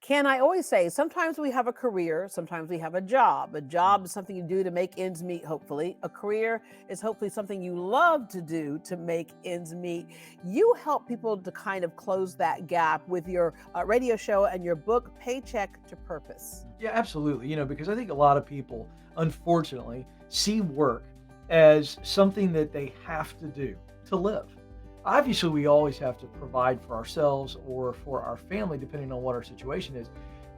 Can I always say sometimes we have a career, sometimes we have a job. A job is something you do to make ends meet, hopefully. A career is hopefully something you love to do to make ends meet. You help people to kind of close that gap with your radio show and your book, Paycheck to Purpose. Yeah, absolutely. Because I think a lot of people, unfortunately, see work as something that they have to do to live. Obviously, we always have to provide for ourselves or for our family, depending on what our situation is.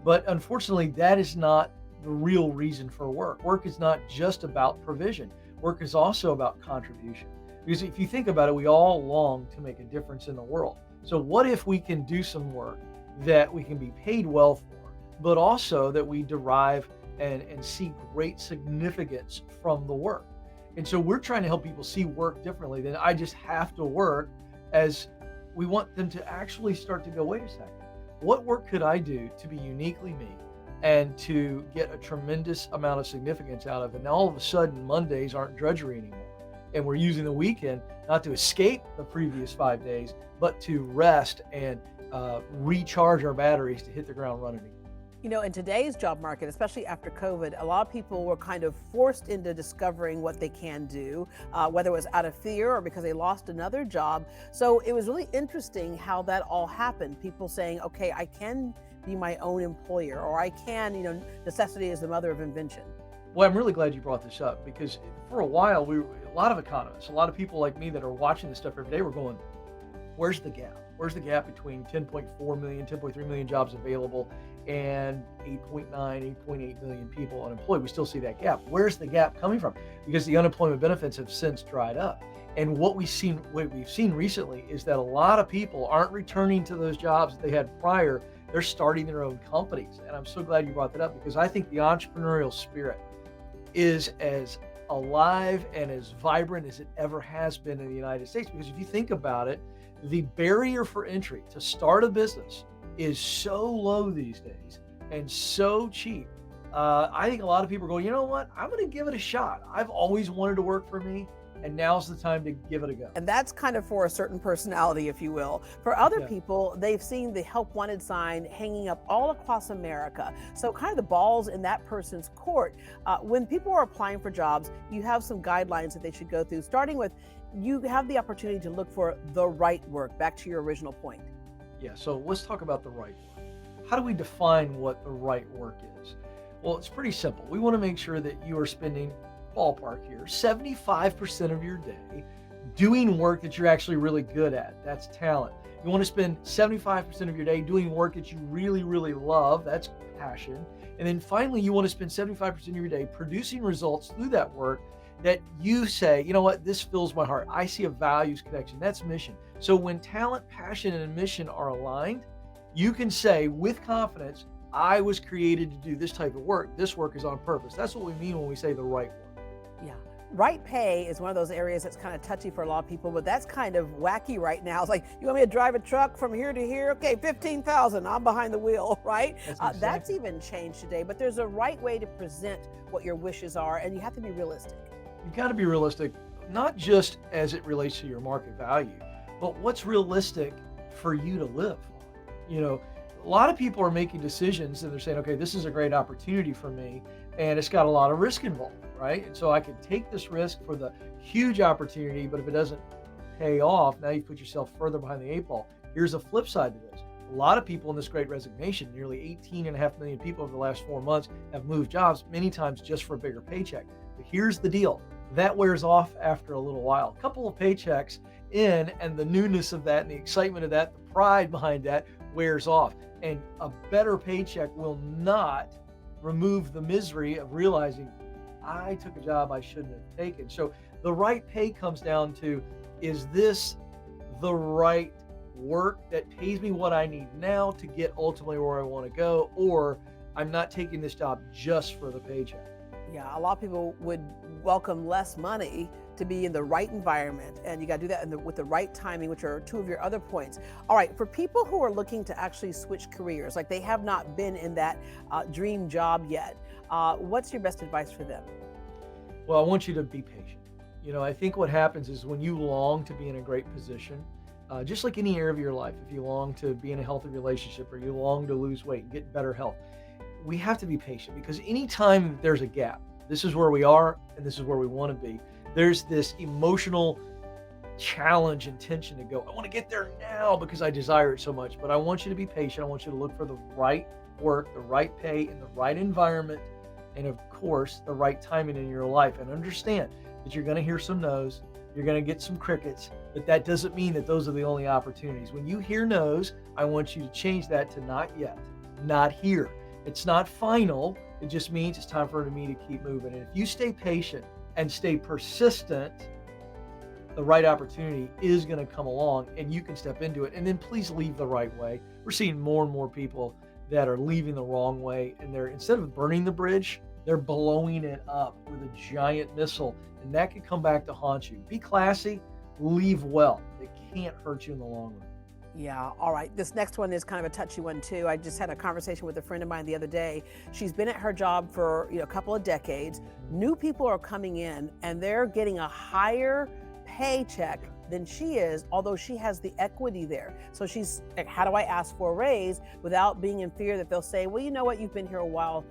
But unfortunately, that is not the real reason for work. Work is not just about provision, work is also about contribution. Because if you think about it, we all long to make a difference in the world. So, what if we can do some work that we can be paid well for, but also that we derive and see great significance from the work? And so we're trying to help people see work differently than I just have to work, as we want them to actually start to go, wait a second, what work could I do to be uniquely me and to get a tremendous amount of significance out of it? And all of a sudden, Mondays aren't drudgery anymore. And we're using the weekend not to escape the previous 5 days, but to rest and recharge our batteries to hit the ground running again. In today's job market, especially after COVID, a lot of people were kind of forced into discovering what they can do, whether it was out of fear or because they lost another job. So it was really interesting how that all happened. People saying, okay, I can be my own employer, or I can, necessity is the mother of invention. Well, I'm really glad you brought this up because for a while, a lot of economists, a lot of people like me that are watching this stuff every day were going, where's the gap? Where's the gap between 10.4 million, 10.3 million jobs available and 8.9, 8.8 million people unemployed? We still see that gap. Where's the gap coming from? Because the unemployment benefits have since dried up. And what we've seen recently is that a lot of people aren't returning to those jobs that they had prior. They're starting their own companies. And I'm so glad you brought that up because I think the entrepreneurial spirit is as alive and as vibrant as it ever has been in the United States. Because if you think about it, the barrier for entry to start a business is so low these days and so cheap. I think a lot of people are going, you know what? I'm going to give it a shot. I've always wanted to work for me, and now's the time to give it a go. And that's kind of for a certain personality, if you will. For other Yeah. people, they've seen the help wanted sign hanging up all across America. So kind of the ball's in that person's court. When people are applying for jobs, you have some guidelines that they should go through, starting with you have the opportunity to look for the right work, back to your original point. Yeah, so let's talk about the right work. How do we define what the right work is? Well, it's pretty simple. We want to make sure that you are spending, ballpark here, 75% of your day doing work that you're actually really good at. That's talent. You want to spend 75% of your day doing work that you really, really love. That's passion. And then finally, you want to spend 75% of your day producing results through that work that you say, you know what, this fills my heart. I see a values connection. That's mission. So when talent, passion, and mission are aligned, you can say with confidence, I was created to do this type of work. This work is on purpose. That's what we mean when we say the right work. Yeah. Right pay is one of those areas that's kind of touchy for a lot of people, but that's kind of wacky right now. It's like, you want me to drive a truck from here to here? Okay, 15,000, I'm behind the wheel, right? That's Exactly. even changed today, but there's a right way to present what your wishes are, and you have to be realistic. You've got to be realistic, not just as it relates to your market value, but what's realistic for you to live. You know, a lot of people are making decisions and they're saying, okay, this is a great opportunity for me, and it's got a lot of risk involved, right? And so I could take this risk for the huge opportunity, but if it doesn't pay off, now you put yourself further behind the eight ball. Here's a flip side to this. A lot of people in this great resignation, nearly 18.5 million people over the last 4 months have moved jobs, many times just for a bigger paycheck. But here's the deal. That wears off after a little while. A couple of paychecks in, and the newness of that and the excitement of that, the pride behind that wears off. And a better paycheck will not remove the misery of realizing I took a job I shouldn't have taken. So the right pay comes down to, is this the right work that pays me what I need now to get ultimately where I want to go, or I'm not taking this job just for the paycheck? Yeah, a lot of people would welcome less money to be in the right environment, and you got to do that with the right timing, which are two of your other points. All right, for people who are looking to actually switch careers, like they have not been in that dream job yet, what's your best advice for them? Well, I want you to be patient. I think what happens is when you long to be in a great position, just like any area of your life. If you long to be in a healthy relationship or you long to lose weight and get better health, we have to be patient because anytime there's a gap, this is where we are and this is where we want to be. There's this emotional challenge and tension to go, I want to get there now because I desire it so much. But I want you to be patient. I want you to look for the right work, the right pay, and the right environment. And of course, the right timing in your life. And understand that you're going to hear some no's, you're going to get some crickets, but that doesn't mean that those are the only opportunities. When you hear no's, I want you to change that to not yet, not here. It's not final. It just means it's time for me to keep moving. And if you stay patient and stay persistent, the right opportunity is going to come along and you can step into it. And then please leave the right way. We're seeing more and more people that are leaving the wrong way, and they're, instead of burning the bridge, they're blowing it up with a giant missile, and that could come back to haunt you. Be classy, leave well. It can't hurt you in the long run. Yeah. All right. This next one is kind of a touchy one too. I just had a conversation with a friend of mine the other day. She's been at her job for a couple of decades. New people are coming in and they're getting a higher paycheck than she is, although she has the equity there. So she's like, how do I ask for a raise without being in fear that they'll say, well, you know what, you've been here a while,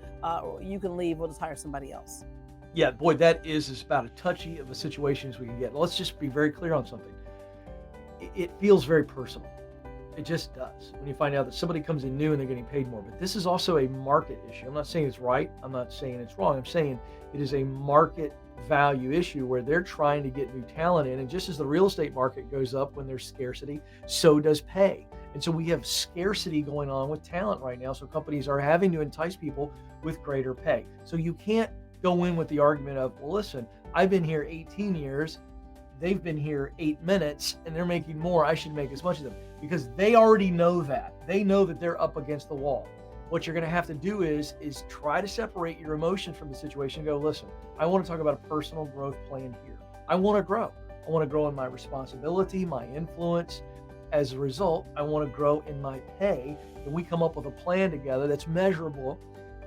you can leave, we'll just hire somebody else. Yeah, boy, that is about as touchy of a situation as we can get. Let's just be very clear on something. It feels very personal. It just does. When you find out that somebody comes in new and they're getting paid more. But this is also a market issue. I'm not saying it's right. I'm not saying it's wrong. I'm saying it is a market value issue where they're trying to get new talent in. And just as the real estate market goes up when there's scarcity, so does pay. And so we have scarcity going on with talent right now. So companies are having to entice people with greater pay. So you can't go in with the argument of, well, listen, I've been here 18 years. They've been here 8 minutes and they're making more. I should make as much as them, because they already know that. They know that they're up against the wall. What you're going to have to do is try to separate your emotion from the situation and go, listen, I want to talk about a personal growth plan here. I want to grow. I want to grow in my responsibility, my influence. As a result, I want to grow in my pay. And we come up with a plan together that's measurable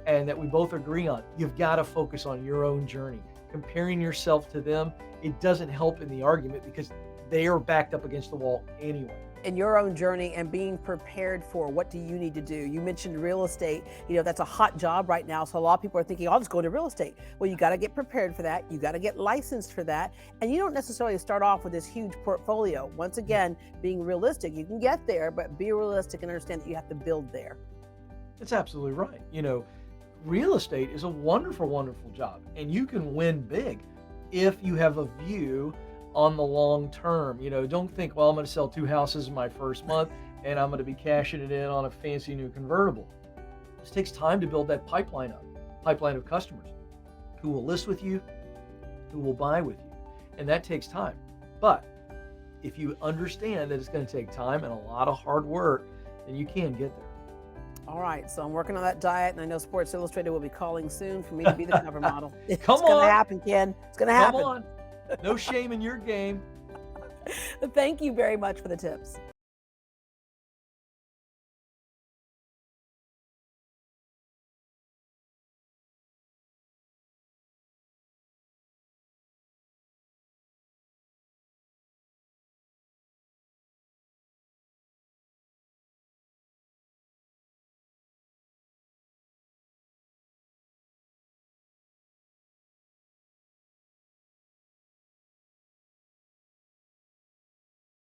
and that we both agree on. You've got to focus on your own journey. Comparing yourself to them, it doesn't help in the argument because they are backed up against the wall anyway. In your own journey and being prepared for what do you need to do. You mentioned real estate, that's a hot job right now. So a lot of people are thinking, I'll just go into real estate. Well, you got to get prepared for that. You got to get licensed for that. And you don't necessarily start off with this huge portfolio. Once again, being realistic, you can get there, but be realistic and understand that you have to build there. That's absolutely right. Real estate is a wonderful, wonderful job, and you can win big if you have a view on the long term. Don't think, well, I'm going to sell 2 houses in my first month and I'm going to be cashing it in on a fancy new convertible. This takes time to build that pipeline of customers who will list with you, who will buy with you. And that takes time. But if you understand that it's going to take time and a lot of hard work, then you can get there. All right, so I'm working on that diet, and I know Sports Illustrated will be calling soon for me to be the cover model. It's Come going on. to happen, Ken. It's going to happen. Come on. No shame in your game. Thank you very much for the tips.